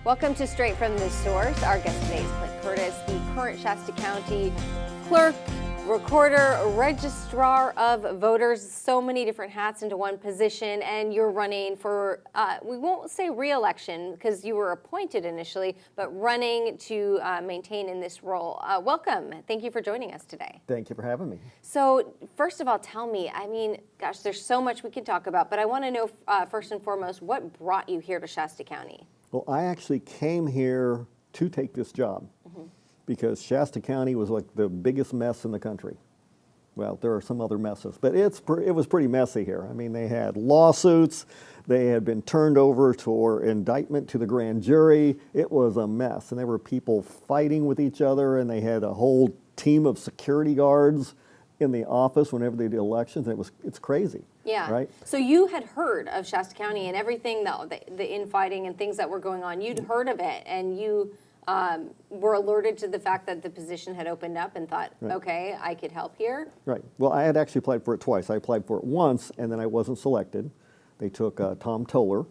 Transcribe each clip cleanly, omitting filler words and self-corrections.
Welcome to Straight from the Source. Our guest today is Clint Curtis, the current Shasta County clerk, recorder, registrar of voters. So many different hats into one position, and you're running for, we won't say re-election because you were appointed initially, but running to maintain in this role. Welcome. Thank you for joining us today. Thank you for having me. So first of all, tell me, I mean, gosh, there's so much we could talk about, but I want to know first and foremost, what brought you here to Shasta County? Well, I actually came here to take this job because Shasta County was like the biggest mess in the country. Well, there are some other messes, but it was pretty messy here. I mean, they had lawsuits. They had been turned over for indictment to the grand jury. It was a mess, and there were people fighting with each other, and they had a whole team of security guards in the office whenever they did elections. And it's crazy. Yeah. Right. So you had heard of Shasta County and everything, the infighting and things that were going on. You'd heard of it, and you were alerted to the fact that the position had opened up and thought, Right. Okay, I could help here. Right. Well, I had actually applied for it twice. I applied for it once, and then I wasn't selected. They took Tom Toller,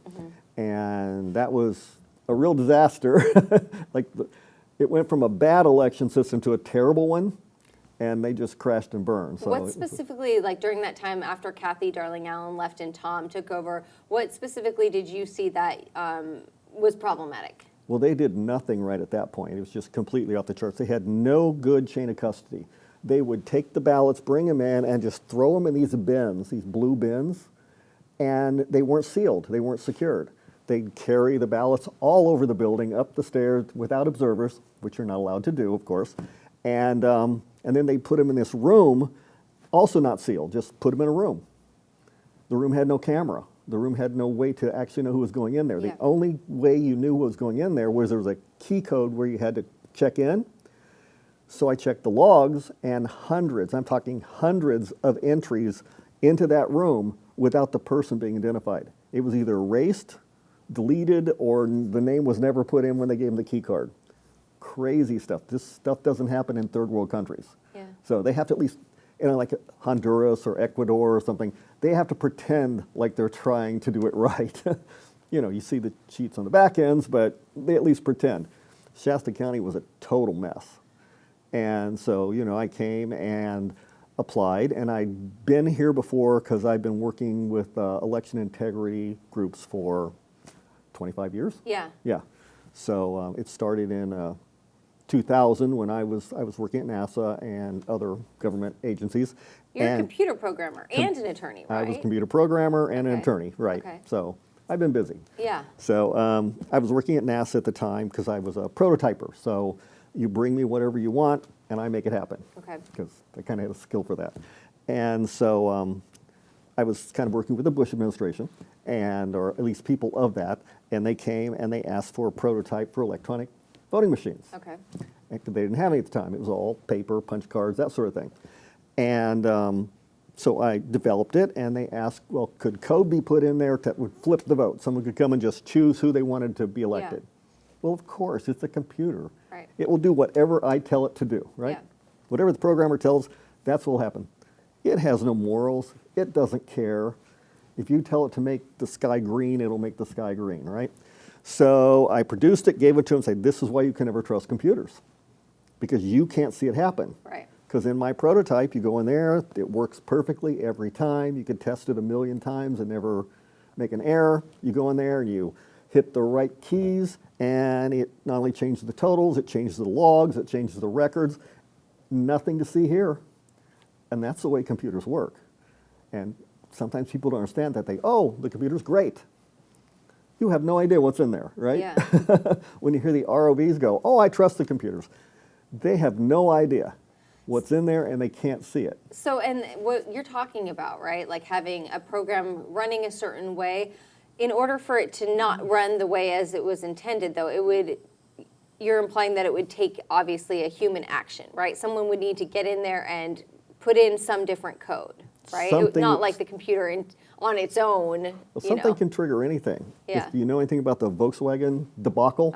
and that was a real disaster. It went from a bad election system to a terrible one, and they just crashed and burned. So What specifically, like during that time after Kathy Darling Allen left and Tom took over, what specifically did you see that was problematic? Well, they did nothing right at that point. It was just completely off the charts. They had no good chain of custody. They would take the ballots, bring them in, and just throw them in these bins, these blue bins, and they weren't sealed. They weren't secured. They'd carry the ballots all over the building, up the stairs, without observers, which you're not allowed to do, of course, and then they'd put them in this room, also not sealed, just put them in a room. The room had no camera. The room had no way to actually know who was going in there. Yeah. The only way you knew who was going in there was a key code where you had to check in. So I checked the logs, and hundreds, I'm talking hundreds of entries into that room without the person being identified. It was either erased, deleted, or the name was never put in when they gave them the key card. Crazy stuff. This stuff doesn't happen in third world countries. Yeah. So they have to at least, like Honduras or Ecuador or something, they have to pretend like they're trying to do it right. You see the cheats on the back ends, but they at least pretend. Shasta County was a total mess. And so, I came and applied, and I'd been here before because I've been working with election integrity groups for 25 years. Yeah. Yeah. So it started in 2000 when I was working at NASA and other government agencies. You're a computer programmer and an attorney, right? I was a computer programmer and an Okay. attorney, right. Okay. So I've been busy. Yeah. So I was working at NASA at the time because I was a prototyper. So you bring me whatever you want and I make it happen. Okay. Because I kind of had a skill for that. And so I was kind of working with the Bush administration, or at least people of that, and they came and they asked for a prototype for electronic voting machines. Okay. And they didn't have any at the time. It was all paper, punch cards, that sort of thing. And so I developed it, and they asked, well, could code be put in there that would flip the vote? Someone could come and just choose who they wanted to be elected. Well, of course, it's a computer. Right. It will do whatever I tell it to do, right? Yeah. Whatever the programmer tells, that's what will happen. It has no morals. It doesn't care. If you tell it to make the sky green, it'll make the sky green, right? So I produced it, gave it to them, said, this is why you can never trust computers, because you can't see it happen. Right. Because in my prototype, you go in there, it works perfectly every time. You could test it 1,000,000 times and never make an error. You go in there and you hit the right keys, and it not only changes the totals, it changes the logs, it changes the records. Nothing to see here. And that's the way computers work. And sometimes people don't understand that. The computer's great. You have no idea what's in there, right? Yeah. When you hear the ROVs go, I trust the computers. They have no idea what's in there, and they can't see it. So, and what you're talking about, right? Like having a program running a certain way, in order for it to not run the way as it was intended, though, you're implying that it would take, obviously, a human action, right? Someone would need to get in there and put in some different code, right? Not like the computer on its own. Well, something can trigger anything. Yeah. If you know anything about the Volkswagen debacle,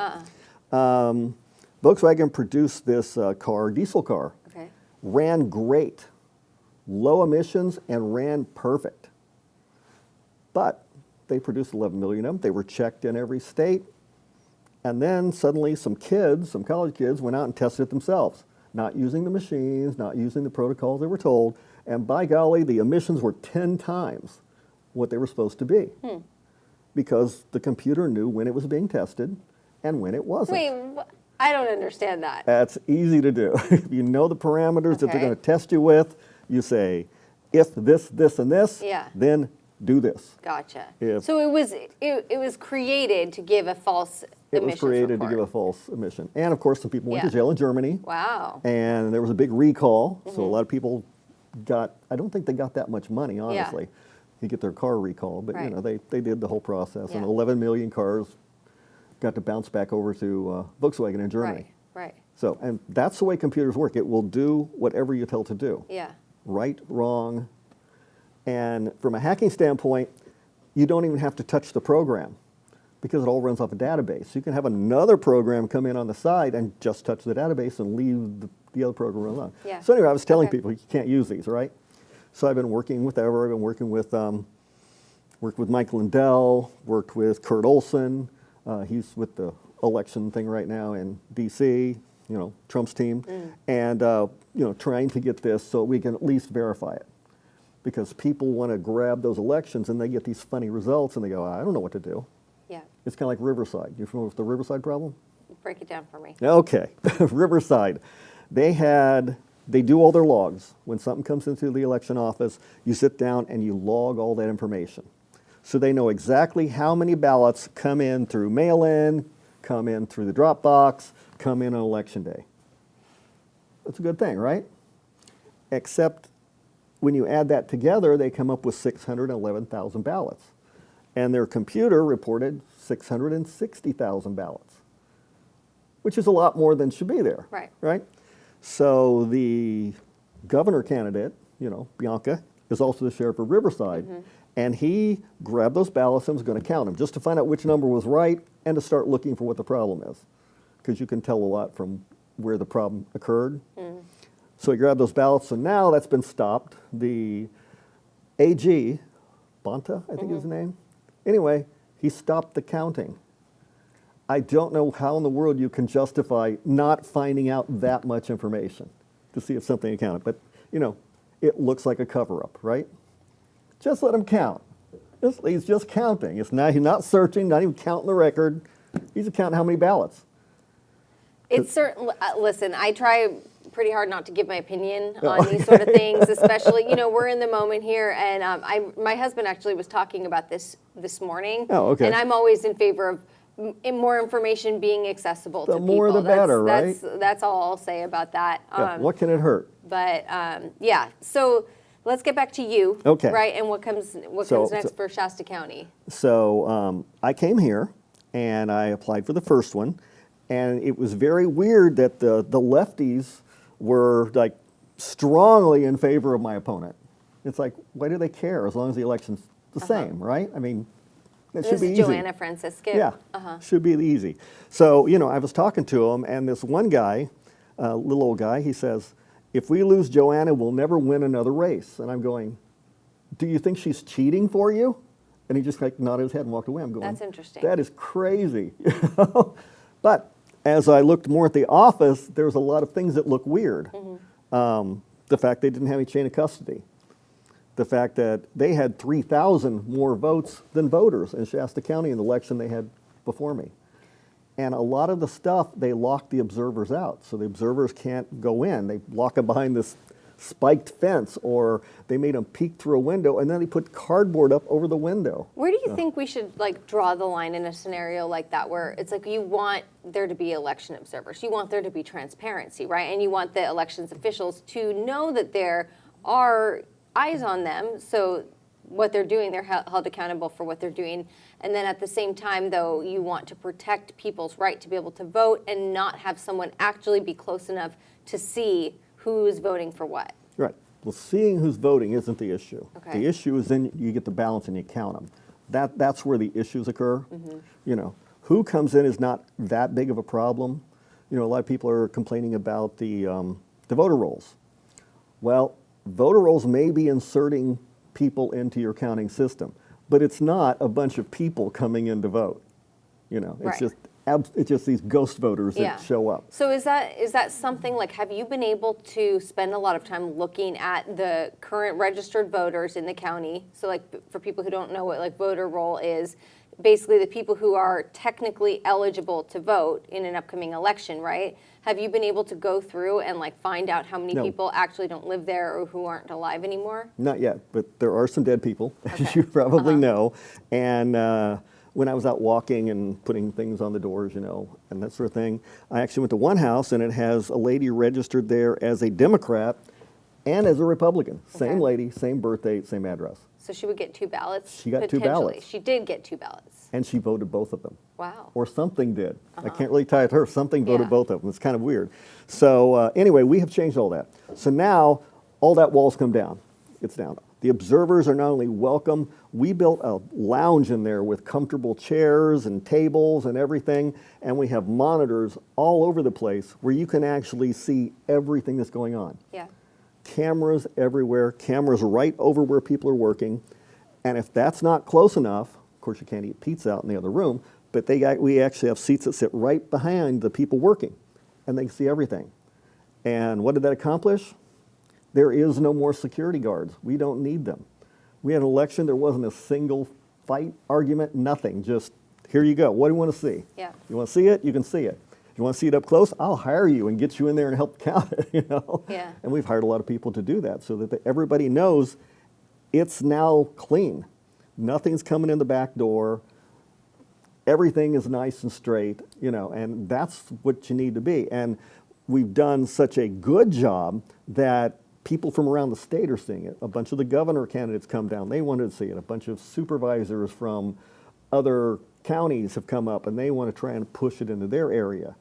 Volkswagen produced this diesel car, Okay. ran great, low emissions, and ran perfect. But they produced 11 million of them. They were checked in every state. And then suddenly some kids, some college kids, went out and tested it themselves, not using the machines, not using the protocols they were told. And by golly, the emissions were 10 times what they were supposed to be. Because the computer knew when it was being tested and when it wasn't. Wait, I don't understand that. That's easy to do. If you know the parameters that they're Okay. going to test you with, you say, if this, this, and this, Yeah. then do this. Gotcha. If- So it was created to give a false It was emissions created report. to give a false emission. And of course, some people went to Yeah. jail in Germany. Wow. And there was a big recall. So a lot of people got, I don't think they got that much money, honestly, to get their car recalled. But, you know, Right. they did the whole process. And Yeah. 11 million cars got to bounce back over to Volkswagen in Germany. Right. So, and that's the way computers work. It will do whatever you tell it to do. Yeah. Right, wrong. And from a hacking standpoint, you don't even have to touch the program because it all runs off a database. You can have another program come in on the side and just touch the database and leave the other program alone. Yeah. So anyway, I was telling Okay. people you can't use these, right? So I've been working with Ever, I've been working with worked with Mike Lindell, worked with Kurt Olson. He's with the election thing right now in D.C., you know, Trump's team, and you know, trying to get this so we can at least verify it. Because people want to grab those elections and they get these funny results and they go, I don't know what to do. Yeah. It's kind of like Riverside. You familiar with the Riverside problem? Break it down for me. Okay, Riverside. They do all their logs. When something comes into the election office, you sit down and you log all that information. So they know exactly how many ballots come in through mail-in, come in through the drop box, come in on election day. That's a good thing, right? Except when you add that together, they come up with 611,000 ballots. And their computer reported 660,000 ballots, which is a lot more than should be there. Right. Right? So the governor candidate, you know, Bianca, is also the sheriff of Riverside. And he grabbed those ballots and was going to count them just to find out which number was right and to start looking for what the problem is. Because you can tell a lot from where the problem occurred. So he grabbed those ballots. So now that's been stopped. The AG, Bonta, I think is his name. Anyway, he stopped the counting. I don't know how in the world you can justify not finding out that much information to see if something accounted. But, you know, it looks like a cover-up, right? Just let him count. He's just counting. He's not searching, not even counting the record. He's counting how many ballots. It's certain. Listen, I try pretty hard not to give my opinion on these sort of things, especially, you know, we're in the moment here, and my husband actually was talking about this morning. Oh, okay. And I'm always in favor of more information being accessible to The people. more the better, right? That's all I'll say about that. Yeah, what can it hurt? But yeah, so let's get back to you. Okay. Right, and what comes next for Shasta County? So I came here and I applied for the first one, and it was very weird that the lefties were like strongly in favor of my opponent. It's like, why do they care as long as the election's the same, right? I mean, it should This be is easy. Joanna Francisco. Yeah, should be easy. So, you know, I was talking to him, and this one guy, little old guy, he says, if we lose Joanna, we'll never win another race. And I'm going, do you think she's cheating for you? And he just like nodded his head and walked away. I'm going, That's interesting. That is crazy. But as I looked more at the office, there was a lot of things that look weird. The fact they didn't have any chain of custody. The fact that they had 3,000 more votes than voters in Shasta County in the election they had before me. And a lot of the stuff, they locked the observers out. So the observers can't go in. They lock them behind this spiked fence, or they made them peek through a window, and then they put cardboard up over the window. Where do you think we should like draw the line in a scenario like that, where it's like you want there to be election observers, you want there to be transparency, right? And you want the elections officials to know that there are eyes on them, so what they're doing, they're held accountable for what they're doing. And then at the same time, though, you want to protect people's right to be able to vote and not have someone actually be close enough to see who's voting for what. Right. Well, seeing who's voting isn't the issue. Okay. The issue is then you get the balance and you count them. That's where the issues occur. You know, who comes in is not that big of a problem. You know, a lot of people are complaining about the voter rolls. Well, voter rolls may be inserting people into your counting system, but it's not a bunch of people coming in to vote. You know, it's Right. just it's just these ghost voters Yeah. that show up. So is that something, like, have you been able to spend a lot of time looking at the current registered voters in the county? So, like, for people who don't know what, like, voter roll is, basically the people who are technically eligible to vote in an upcoming election, right? Have you been able to go through and, like, find out how many No. people actually don't live there or who aren't alive anymore? Not yet, but there are some dead people, Okay. as you probably know. And when I was out walking and putting things on the doors, and that sort of thing, I actually went to one house and it has a lady registered there as a Democrat and as a Republican. Same Okay. lady, same birth date, same address. So she would get 2 ballots? She got 2 potentially. ballots. She did get 2 ballots. And she voted both of them. Wow. Or something did. I can't really tie it to her. Something voted Yeah. both of them. It's kind of weird. So anyway, we have changed all that. So now all that wall's come down. It's down. The observers are not only welcome, we built a lounge in there with comfortable chairs and tables and everything, and we have monitors all over the place where you can actually see everything that's going on. Yeah. Cameras everywhere, cameras right over where people are working, and if that's not close enough, of course you can't eat pizza out in the other room, but we actually have seats that sit right behind the people working, and they can see everything. And what did that accomplish? There is no more security guards. We don't need them. We had an election, there wasn't a single fight, argument, nothing. Just, here you go. What do you want to see? Yeah. You want to see it? You can see it. You want to see it up close? I'll hire you and get you in there and help count it, Yeah. And we've hired a lot of people to do that so that everybody knows it's now clean. Nothing's coming in the back door. Everything is nice and straight, and that's what you need to be. And we've done such a good job that people from around the state are seeing it. A bunch of the governor candidates come down. They wanted to see it. A bunch of supervisors from other counties have come up, and they want to try and push it into their area.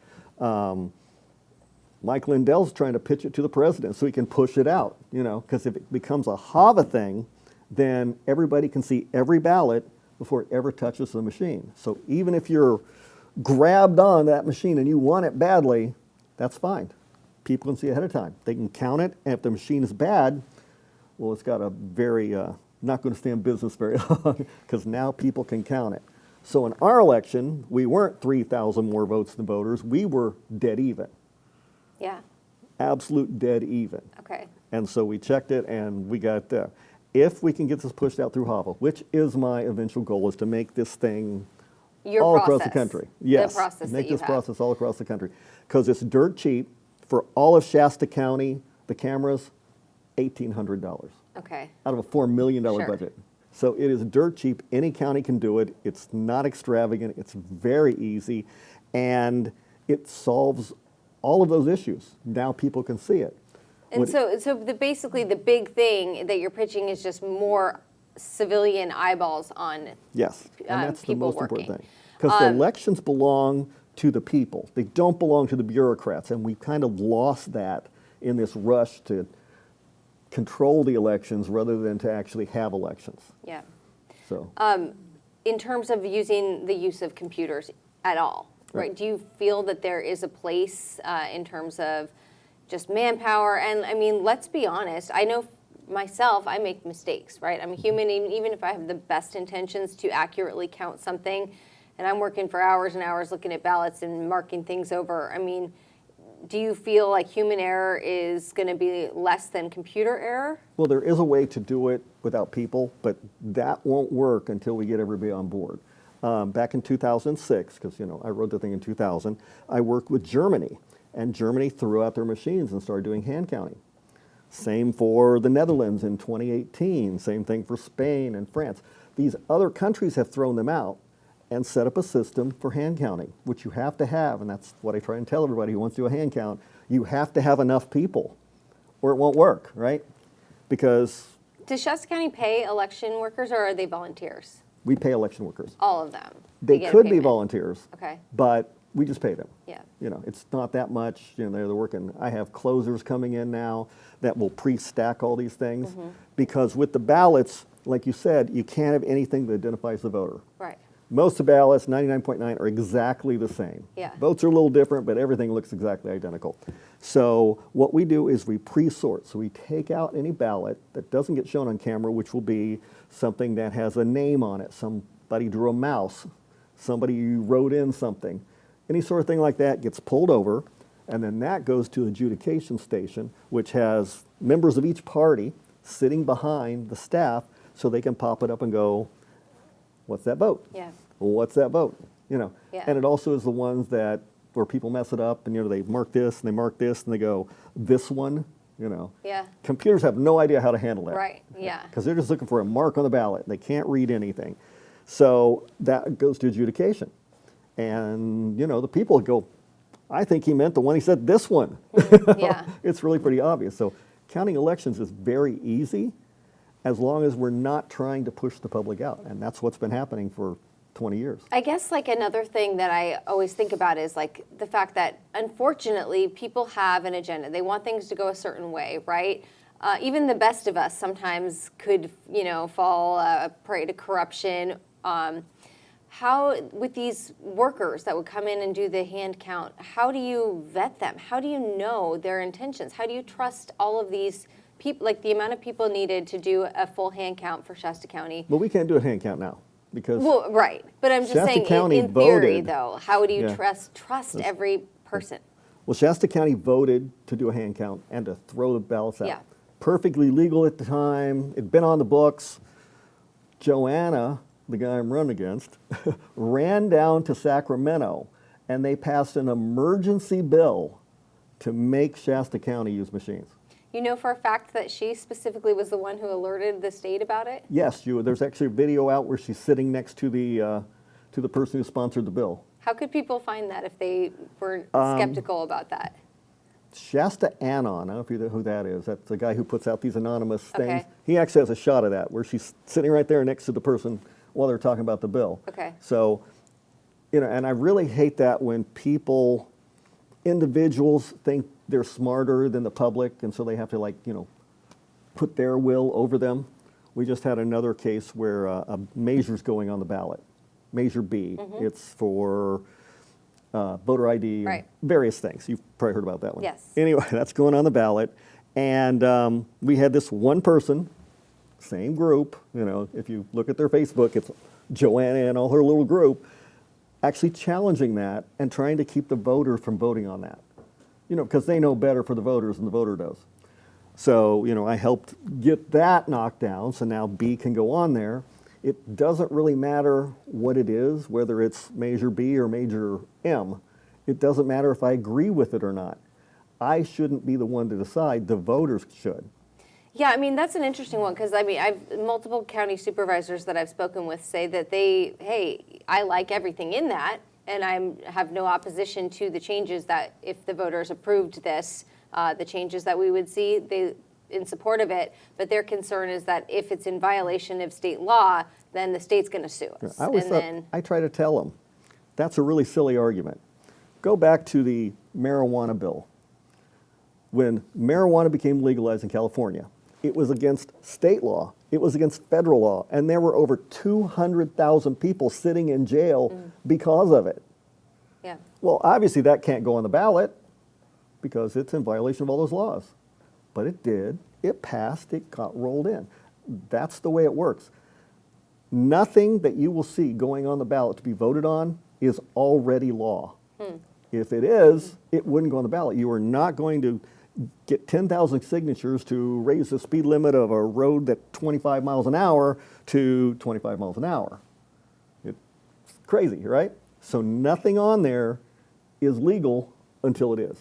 Mike Lindell's trying to pitch it to the president so he can push it out, because if it becomes a HAVA thing, then everybody can see every ballot before it ever touches the machine. So even if you're grabbed on that machine and you want it badly, that's fine. People can see ahead of time. They can count it, and if the machine is bad, well, it's got a very, not going to stand business very long, because now people can count it. So in our election, we weren't 3,000 more votes than voters. We were dead even. Yeah. Absolute dead even. Okay. And so we checked it, and we got, if we can get this pushed out through HAVA, which is my eventual goal, is to make this thing Your all process. across the country. Yes, The process make that you this have. process all across the country. Because it's dirt cheap. For all of Shasta County, the cameras, $1,800 Okay. out of a $4 million Sure. budget. So it is dirt cheap. Any county can do it. It's not extravagant. It's very easy. And it solves all of those issues. Now people can see it. And so basically the big thing that you're pitching is just more civilian eyeballs on. Yes, and that's the people most important working. thing. Because the elections belong to the people. They don't belong to the bureaucrats, and we kind of lost that in this rush to control the elections rather than to actually have elections. Yeah. So In terms of using the use of computers at all, right? Do you feel that there is a place in terms of just manpower? And I mean, let's be honest. I know myself, I make mistakes, right? I'm a human, even if I have the best intentions to accurately count something, and I'm working for hours and hours looking at ballots and marking things over. I mean, do you feel like human error is going to be less than computer error? well, there is a way to do it without people, but that won't work until we get everybody on board. Back in 2006, because I wrote the thing in 2000, I worked with Germany, and Germany threw out their machines and started doing hand counting. Same for the Netherlands in 2018, same thing for Spain and France. These other countries have thrown them out and set up a system for hand counting, which you have to have, and that's what I try and tell everybody who wants to do a hand count. You have to have enough people, or it won't work, right? Because Does Shasta County pay election workers, or are they volunteers? we pay election workers. All of them? They get a could be payment. volunteers, Okay. but we just pay them. Yeah. It's not that much. They're working. I have closers coming in now that will pre-stack all these things, Mm-hmm. because with the ballots, like you said, you can't have anything that identifies the voter. Right. Most of the ballots, 99.9, are exactly the same. Yeah. Votes are a little different, but everything looks exactly identical. So what we do is we pre-sort. So we take out any ballot that doesn't get shown on camera, which will be something that has a name on it. Somebody drew a mouse. Somebody wrote in something. any sort of thing like that gets pulled over, and then that goes to adjudication station, which has members of each party sitting behind the staff so they can pop it up and go, what's that vote? Yeah. What's that vote? You know, Yeah. and it also is the ones that where people mess it up and, you know, they mark this and they mark this and they go, this one, you know. Yeah. Computers have no idea how to handle that. Right, yeah. Because they're just looking for a mark on the ballot. They can't read anything. So that goes to adjudication. And, you know, the people go, I think he meant the one he said, this one. Yeah. It's really pretty obvious. So counting elections is very easy as long as we're not trying to push the public out. And that's what's been happening for 20 years. I guess like another thing that I always think about is like the fact that unfortunately people have an agenda. They want things to go a certain way, right? Even the best of us sometimes could, you know, fall prey to corruption. How, with these workers that would come in and do the hand count, how do you vet them? How do you know their intentions? How do you trust all of these people, like the amount of people needed to do a full hand count for Shasta County? But we can't do a hand count now because Well, right. But I'm just Shasta saying, County in theory, voted. though, how do you Yeah. trust every person? Well, Shasta County voted to do a hand count and to throw the ballots out. Yeah. Perfectly legal at the time. It'd been on the books. Joanna, the guy I'm running against, ran down to Sacramento and they passed an emergency bill to make Shasta County use machines. You know for a fact that she specifically was the one who alerted the state about it? Yes, there's actually a video out where she's sitting next to the person who sponsored the bill. How could people find that if they were skeptical about that? Shasta Anon, I don't know if you know who that is. That's the guy who puts out these anonymous things. Okay. He actually has a shot of that where she's sitting right there next to the person while they're talking about the bill. Okay. So, you know, and I really hate that when individuals think they're smarter than the public, and so they have to, like, you know, put their will over them. We just had another case where a measure's going on the ballot, Measure B. It's for voter ID, Right. and various things. You've probably heard about that one. Yes. Anyway, that's going on the ballot. And we had this one person, same group, you know, if you look at their Facebook, it's Joanna and all her little group, actually challenging that and trying to keep the voters from voting on that. You know, because they know better for the voters than the voter does. So, you know, I helped get that knocked down, so now B can go on there. It doesn't really matter what it is, whether it's Measure B or Measure M. It doesn't matter if I agree with it or not. I shouldn't be the one to decide, the voters should. Yeah, I mean, that's an interesting one because, I mean, I've multiple county supervisors that I've spoken with say that hey, I like everything in that, and I have no opposition to the changes that if the voters approved this, the changes that we would see, they in support of it, but their concern is that if it's in violation of state law, then the state's going to sue us. I try to tell them, that's a really silly argument. Go back to the marijuana bill. When marijuana became legalized in California, it was against state law, it was against federal law, and there were over 200,000 people sitting in jail because of it. Yeah. Well, obviously that can't go on the ballot because it's in violation of all those laws. But it did, it passed, it got rolled in. That's the way it works. Nothing that you will see going on the ballot to be voted on is already law. If it is, it wouldn't go on the ballot. You are not going to get 10,000 signatures to raise the speed limit of a road that's 25 miles an hour to 25 miles an hour. It's crazy, right? So nothing on there is legal until it is.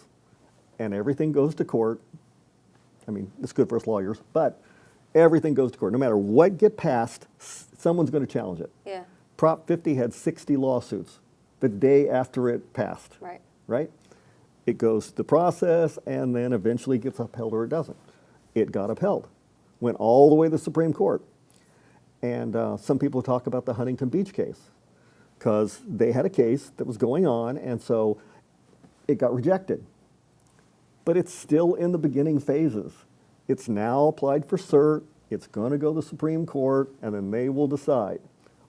And everything goes to court. I mean, it's good for us lawyers, but everything goes to court. No matter what get passed, someone's going to challenge it. Yeah. Prop 50 had 60 lawsuits the day after it passed. Right. Right? It goes to the process and then eventually gets upheld or it doesn't. It got upheld. Went all the way to the Supreme Court. And some people talk about the Huntington Beach case because they had a case that was going on and so it got rejected. But it's still in the beginning phases. It's now applied for cert, it's going to go to the Supreme Court, and then they will decide.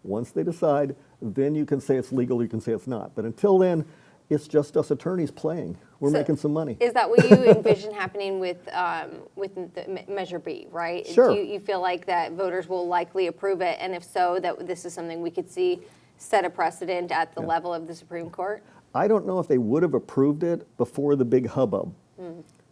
Once they decide, then you can say it's legal, you can say it's not. But until then, it's just us attorneys playing. We're making some money. Is that what you envision happening with the Measure B, right? Sure. Do you feel like that voters will likely approve it, and if so, that this is something we could see set a precedent at the level of the Supreme Court? I don't know if they would have approved it before the big hubbub.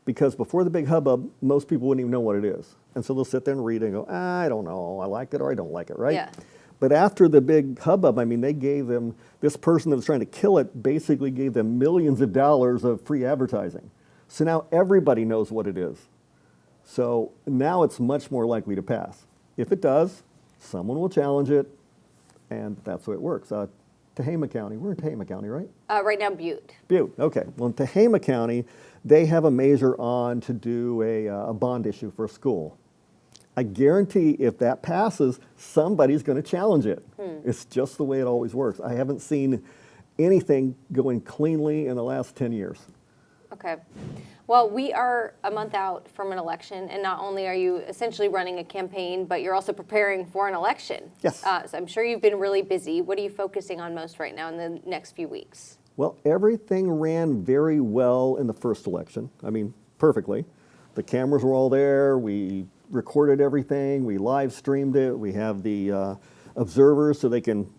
Because before the big hubbub, most people wouldn't even know what it is. And so they'll sit there and read it and go, I don't know, I like it or I don't like it, right? Yeah. But after the big hubbub, I mean, they gave them, this person that was trying to kill it basically gave them millions of dollars of free advertising. So now everybody knows what it is. So now it's much more likely to pass. If it does, someone will challenge it, and that's the way it works. Tehama County, we're in Tehama County, right? Right now, Butte. Butte, okay. Well, in Tehama County, they have a measure on to do a bond issue for a school. I guarantee if that passes, somebody's going to challenge it. It's just the way it always works. I haven't seen anything going cleanly in the last 10 years. Okay. Well, we are a month out from an election, and not only are you essentially running a campaign, but you're also preparing for an election. Yes. So I'm sure you've been really busy. What are you focusing on most right now in the next few weeks? Well, everything ran very well in the first election. I mean, perfectly. The cameras were all there. We recorded everything. We live streamed it. We have the observers so they can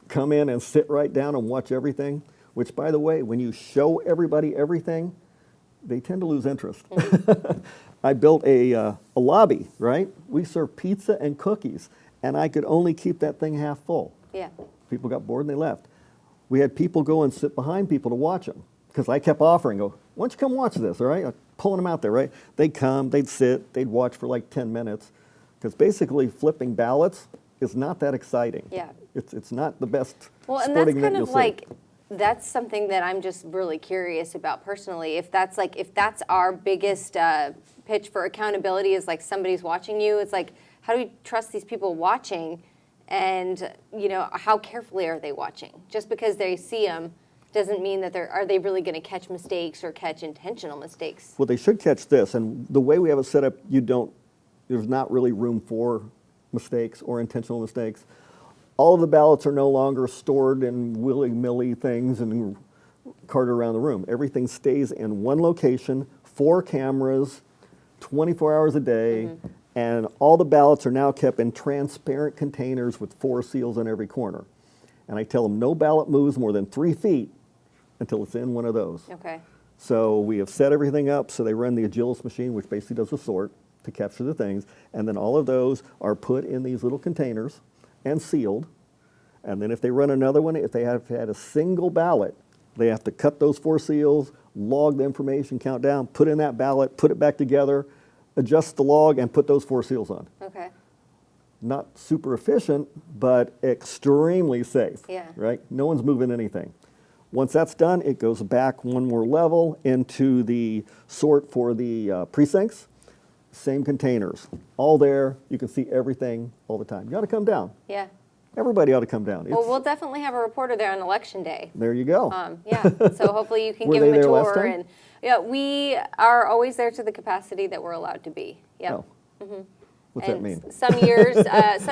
come in and sit right down and watch everything, which, by the way, when you show everybody everything, they tend to lose interest. I built a lobby, right? We serve pizza and cookies, and I could only keep that thing half full. Yeah. People got bored and they left. We had people go and sit behind people to watch them because I kept offering, go, why don't you come watch this, all right? I'm pulling them out there, right? They'd come, they'd sit, they'd watch for like 10 minutes because basically flipping ballots is not that exciting. Yeah. It's not the best Well, and sporting that's event kind you'll of see. like, that's something that I'm just really curious about personally. If that's our biggest pitch for accountability is like somebody's watching you, it's like, how do we trust these people watching? And, you know, how carefully are they watching? Just because they see them doesn't mean that are they really going to catch mistakes or catch intentional mistakes? Well, they should catch this, and the way we have it set up, there's not really room for mistakes or intentional mistakes. All of the ballots are no longer stored in willy-nilly things and carted around the room. Everything stays in one location, 4 cameras, 24 hours a day, and all the ballots are now kept in transparent containers with 4 seals in every corner. And I tell them no ballot moves more than 3 feet until it's in one of those. Okay. So we have set everything up so they run the Agilis machine, which basically does the sort to capture the things, and then all of those are put in these little containers and sealed. And then if they run another one, if they have had a single ballot, they have to cut those 4 seals, log the information, count down, put in that ballot, put it back together, adjust the log, and put those 4 seals on. Okay. Not super efficient, but extremely safe. Yeah. Right? No one's moving anything. Once that's done, it goes back one more level into the sort for the precincts. Same containers, all there. You can see everything all the time. You ought to come down. Yeah. Everybody ought to come down. Well, we'll definitely have a reporter there on election day. There you go. Yeah, so hopefully you can Were give they them a there last tour. time? And yeah, we are always there to the capacity that we're allowed to be. Yep. Oh. What's And that mean? Some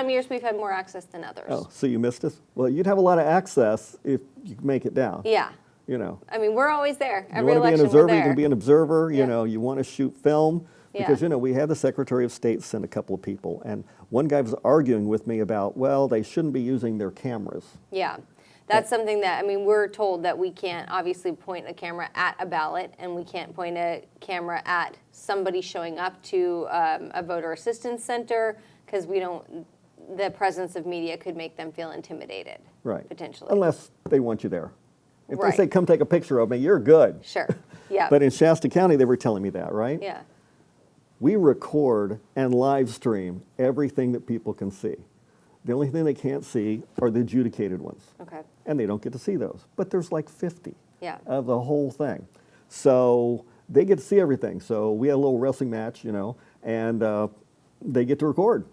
years we've had more access than others. Oh, so you missed us? Well, you'd have a lot of access if you could make it down. Yeah. You know. I mean, we're always there. You Every want to be an election observer, we're you there. can be an observer. Yeah. You know, you want to shoot film. Because, Yeah. you know, we had the Secretary of State send a couple of people, and one guy was arguing with me about, well, they shouldn't be using their cameras. Yeah. That's something that, I mean, we're told that we can't obviously point a camera at a ballot, and we can't point a camera at somebody showing up to a voter assistance center, because the presence of media could make them feel intimidated. Right. Potentially. Unless they want you there. If Right. they say, come take a picture of me, you're good. Sure. Yeah. But in Shasta County, they were telling me that, right? Yeah. We record and live stream everything that people can see. The only thing they can't see are the adjudicated ones. Okay. And they don't get to see those. But there's like 50 Yeah. of the whole thing. So they get to see everything. So we had a little wrestling match, you know, and they get to record.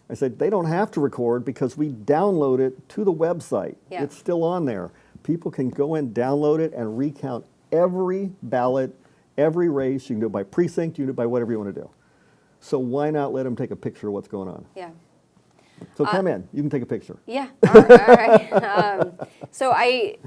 I said, they don't have to record because we download it to the website. Yeah. It's still on there. People can go in, download it, and recount every ballot, every race. You can do it by precinct, you can do it by whatever you want to do. So why not let them take a picture of what's going on? Yeah. So come in, you can take a picture. Yeah. All right. So I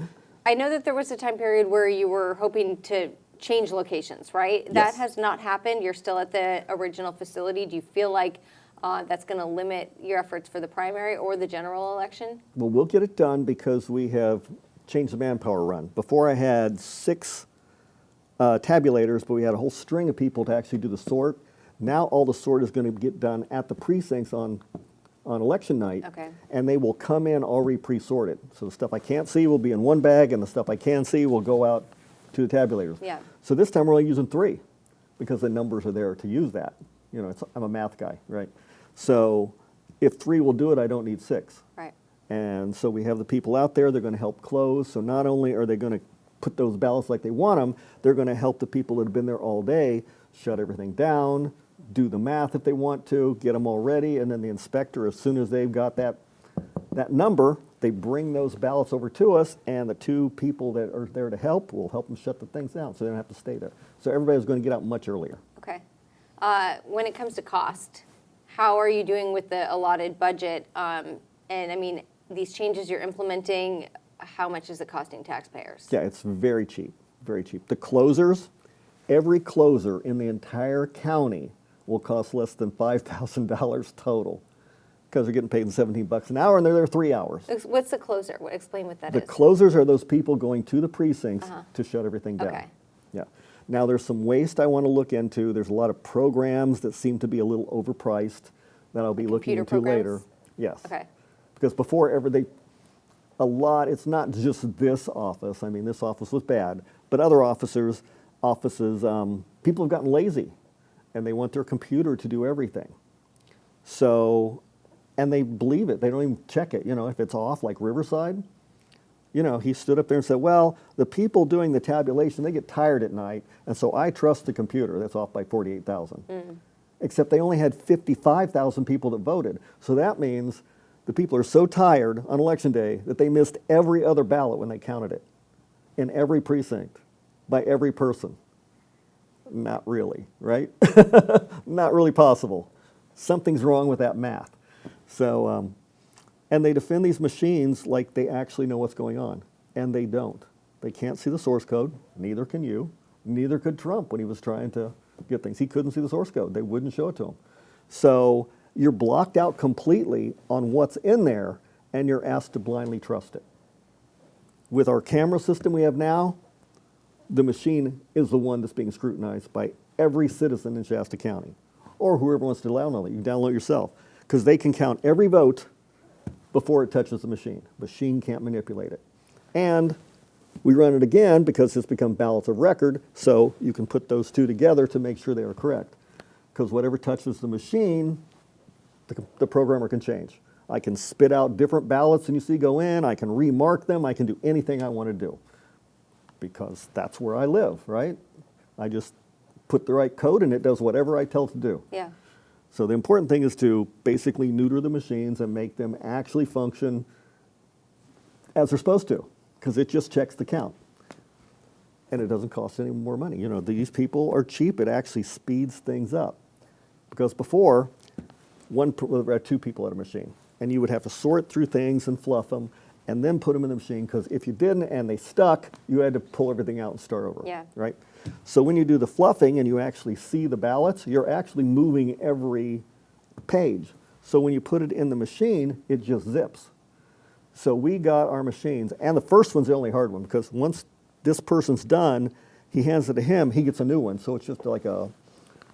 know that there was a time period where you were hoping to change locations, right? That Yes. has not happened. You're still at the original facility. Do you feel like that's going to limit your efforts for the primary or the general election? Well, we'll get it done because we have changed the manpower run. Before I had 6 tabulators, but we had a whole string of people to actually do the sort. Now all the sort is going to get done at the precincts on election night, Okay. and they will come in already pre-sorted. So the stuff I can't see will be in one bag, and the stuff I can see will go out to the tabulators. Yeah. So this time we're only using 3 because the numbers are there to use that. You know, I'm a math guy, right? So if 3 will do it, I don't need 6. Right. And so we have the people out there, they're going to help close. So not only are they going to put those ballots like they want them, they're going to help the people that have been there all day shut everything down, do the math if they want to, get them all ready, and then the inspector, as soon as they've got that number, they bring those ballots over to us, and the 2 people that are there to help will help them shut the things down so they don't have to stay there. So everybody's going to get out much earlier. Okay. When it comes to cost, how are you doing with the allotted budget? And I mean, these changes you're implementing, how much is it costing taxpayers? Yeah, it's very cheap, very cheap. The closers, every closer in the entire county will cost less than $5,000 total because they're getting paid $17 an hour and they're there 3 hours. What's the closer? Explain what that is. The closers are those people going to the precincts to shut everything down. Okay. Yeah. Now there's some waste I want to look into. There's a lot of programs that seem to be a little overpriced that I'll be looking into computer later. programs? Yes. Okay. Because before it's not just this office. I mean, this office was bad, but other offices, people have gotten lazy and they want their computer to do everything. So, and they believe it. They don't even check it. You know, if it's off, like Riverside, you know, he stood up there and said, well, the people doing the tabulation, they get tired at night, and so I trust the computer. That's off by 48,000. Except they only had 55,000 people that voted. So that means the people are so tired on election day that they missed every other ballot when they counted it in every precinct by every person. Not really, right? Not really possible. Something's wrong with that math. So, and they defend these machines like they actually know what's going on, and they don't. They can't see the source code, neither can you, neither could Trump when he was trying to get things. He couldn't see the source code. They wouldn't show it to him. So you're blocked out completely on what's in there, and you're asked to blindly trust it. With our camera system we have now, the machine is the one that's being scrutinized by every citizen in Shasta County, or whoever wants to download it. You can download it yourself, because they can count every vote before it touches the machine. Machine can't manipulate it. And we run it again because it's become ballots of record, so you can put those 2 together to make sure they are correct. Because whatever touches the machine, the programmer can change. I can spit out different ballots and you see go in, I can remark them, I can do anything I want to do. Because that's where I live, right? I just put the right code and it does whatever I tell it to do. Yeah. So the important thing is to basically neuter the machines and make them actually function as they're supposed to, because it just checks the count. And it doesn't cost any more money. You know, these people are cheap. It actually speeds things up. Because before, we had 2 people at a machine, and you would have to sort through things and fluff them, and then put them in the machine, because if you didn't and they stuck, you had to pull everything out and start over. Yeah. Right? So when you do the fluffing and you actually see the ballots, you're actually moving every page. So when you put it in the machine, it just zips. So we got our machines, and the first one's the only hard one, because once this person's done, he hands it to him, he gets a new one. So it's just like a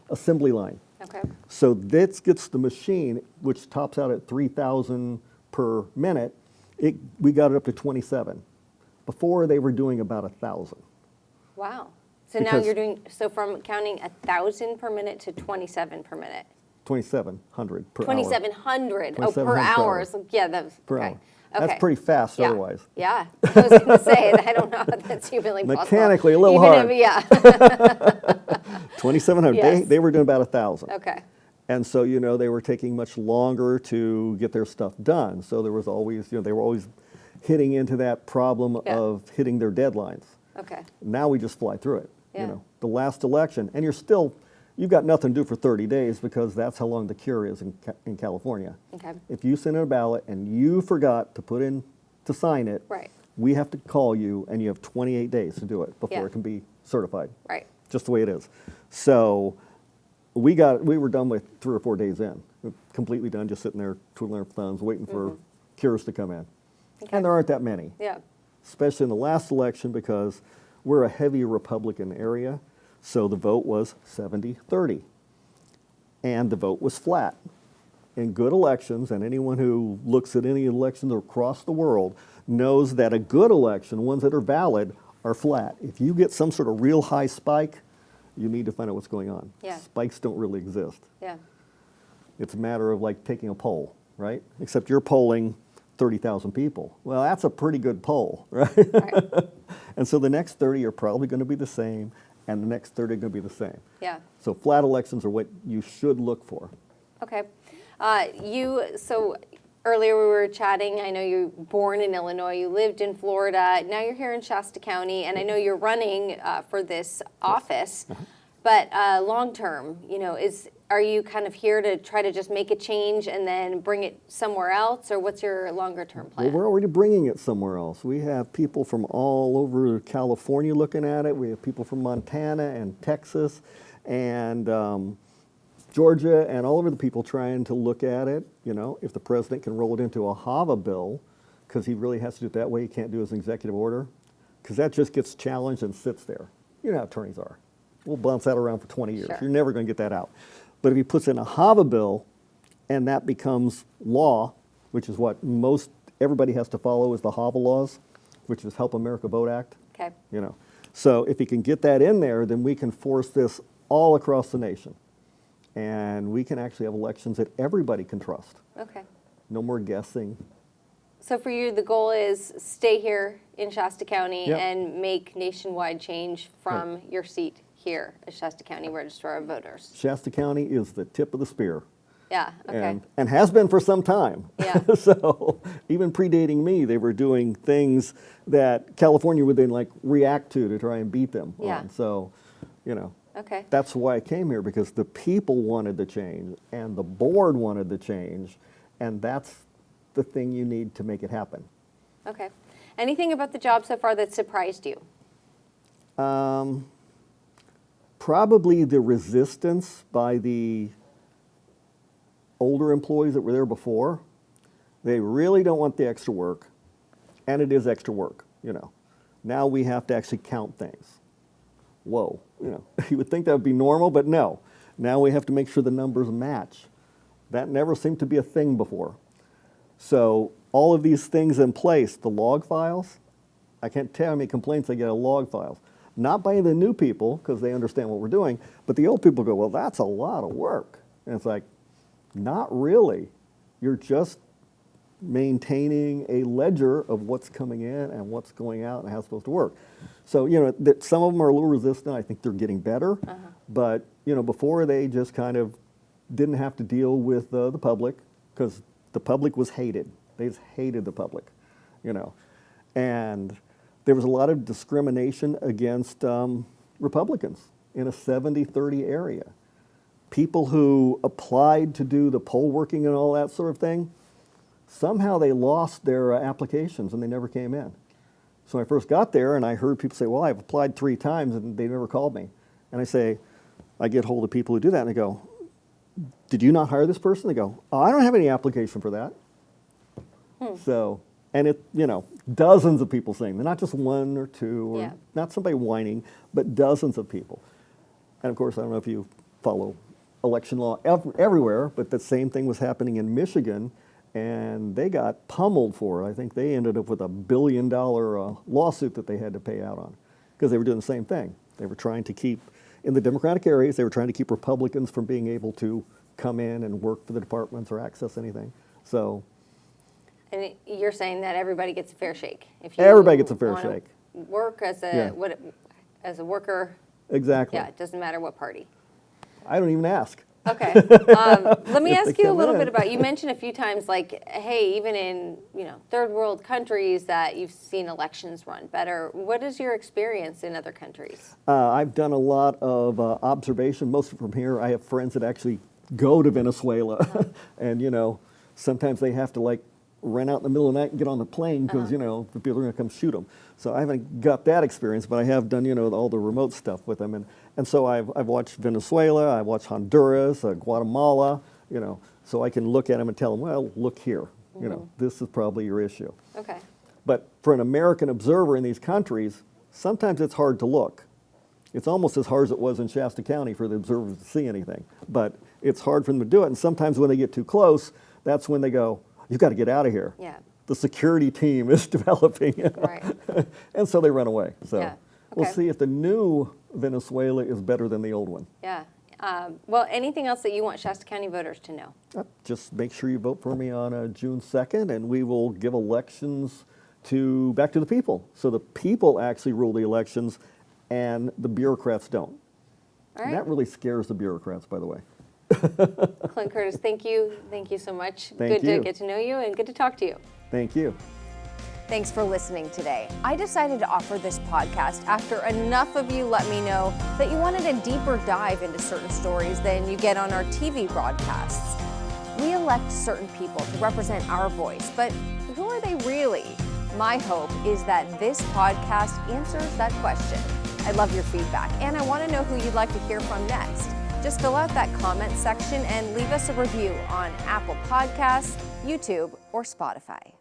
assembly line. Okay. So this gets the machine, which tops out at 3,000 per minute. We got it up to 27. Before, they were doing about 1,000. Wow. So now Because- you're doing, so from counting 1,000 per minute to 27 per minute. 2,700 per hour. 2,700, oh, per 2,700 per hour. hour. So, yeah, that's, Per okay. hour. Okay. That's pretty fast Yeah. otherwise. Yeah, I was going to say, I don't know how that's humanly possible. Mechanically, a little Even hard. if- yeah, 2,700. Yes. They were doing about 1,000. okay. And so, you know, they were taking much longer to get their stuff done. So there was always, you know, they were always hitting into that problem Yeah. of hitting their deadlines. Okay. Now we just fly through it. Yeah. You know, the last election, and you've got nothing to do for 30 days because that's how long the cure is in California. Okay. If you send in a ballot and you forgot to put in to sign it, Right. we have to call you, and you have 28 days to do it before Yeah. it can be certified. Right. Just the way it is. So we were done with 3 or 4 days in, completely done, just sitting there twiddling our thumbs, waiting for cures to come in. Okay. And there aren't that many. Yeah. especially in the last election because we're a heavy Republican area, so the vote was 70-30. And the vote was flat. In good elections, and anyone who looks at any elections across the world knows that a good election, ones that are valid, are flat. If you get some sort of real high spike, you need to find out what's going on. Yeah. Spikes don't really exist. Yeah. It's a matter of like taking a poll, right? Except you're polling 30,000 people. Well, that's a pretty good poll, right? Right. And so the next 30 are probably going to be the same, and the next 30 are going to be the same. Yeah. So flat elections are what you should look for. Okay. So earlier we were chatting, I know you're born in Illinois, you lived in Florida, now you're here in Shasta County, and I know you're running for this office, but long-term, are you kind of here to try to just make a change and then bring it somewhere else, or what's your longer-term plan? Well, we're already bringing it somewhere else. We have people from all over California looking at it. We have people from Montana and Texas and Georgia and all over the people trying to look at it. If the president can roll it into a HAVA bill, because he really has to do it that way, he can't do his executive order, because that just gets challenged and sits there. You know how attorneys are. We'll bounce that around for 20 years. Sure. You're never going to get that out. But if he puts in a HAVA bill and that becomes law, which is what everybody has to follow is the HAVA laws, which is Help America Vote Act. Okay. So if he can get that in there, then we can force this all across the nation. And we can actually have elections that everybody can trust. Okay. No more guessing. So for you, the goal is stay here in Shasta County Yep. and make nationwide change from your seat here as Shasta County Registrar of Voters. Shasta County is the tip of the spear. Yeah, okay. And has been for some time. Yeah. So even predating me, they were doing things that California would then react to try and beat them Yeah. on. So, Okay. that's why I came here, because the people wanted the change and the board wanted the change, and that's the thing you need to make it happen. Okay. Anything about the job so far that surprised you? Probably the resistance by the older employees that were there before. They really don't want the extra work, and it is extra work, Now we have to actually count things. Whoa, you would think that would be normal, but no. Now we have to make sure the numbers match. That never seemed to be a thing before. So all of these things in place, the log files, I can't tell how many complaints I get of log files. Not by the new people, because they understand what we're doing, but the old people go, well, that's a lot of work. And it's like, not really. You're just maintaining a ledger of what's coming in and what's going out and how it's supposed to work. So, some of them are a little resistant. I think they're getting better. But, before they just kind of didn't have to deal with the public, because the public was hated. They just hated the public, And there was a lot of discrimination against Republicans in a 70-30 area. People who applied to do the poll working and all that sort of thing, somehow they lost their applications and they never came in. So when I first got there and I heard people say, well, I've applied 3 times and they never called me. And I get hold of people who do that and I go, did you not hire this person? They go, oh, I don't have any application for that. So, and dozens of people saying, not just 1 or 2, or not somebody whining, but dozens of people. And of course, I don't know if you follow election law everywhere, but the same thing was happening in Michigan, and they got pummeled for it. I think they ended up with $1 billion lawsuit that they had to pay out on, because they were doing the same thing. They were trying to keep, in the Democratic areas, they were trying to keep Republicans from being able to come in and work for the departments or access anything. So. And you're saying that everybody gets a fair shake. If Everybody gets a fair shake. Work as as a worker. Exactly. Yeah, it doesn't matter what party. I don't even ask. Okay. Let me ask you a little bit about, you mentioned a few times, hey, even in, third world countries that you've seen elections run better. What is your experience in other countries? I've done a lot of observation, mostly from here. I have friends that actually go to Venezuela, and, sometimes they have to, run out in the middle of the night and get on the plane because, the people are going to come shoot them. So I haven't got that experience, but I have done, all the remote stuff with them. And so I've watched Venezuela, I've watched Honduras, Guatemala, so I can look at them and tell them, well, look here, this is probably your issue. Okay. But for an American observer in these countries, sometimes it's hard to look. It's almost as hard as it was in Shasta County for the observers to see anything. But it's hard for them to do it. And sometimes when they get too close, that's when they go, you've got to get out of here. Yeah. The security team is developing. Right. And so they run away. So Yeah. we'll Okay. see if the new Venezuela is better than the old one. Yeah. Well, anything else that you want Shasta County voters to know? Just make sure you vote for me on June 2nd, and we will give elections back to the people. So the people actually rule the elections, and the bureaucrats don't. All And right. that really scares the bureaucrats, by the way. Clint Curtis, thank you. Thank you so much. Thank Good to you. get to know you and good to talk to you. Thank you. Thanks for listening today. I decided to offer this podcast after enough of you let me know that you wanted a deeper dive into certain stories than you get on our TV broadcasts. We elect certain people to represent our voice, but who are they really? My hope is that this podcast answers that question. I love your feedback, and I want to know who you'd like to hear from next. Just fill out that comment section and leave us a review on Apple Podcasts, YouTube, or Spotify.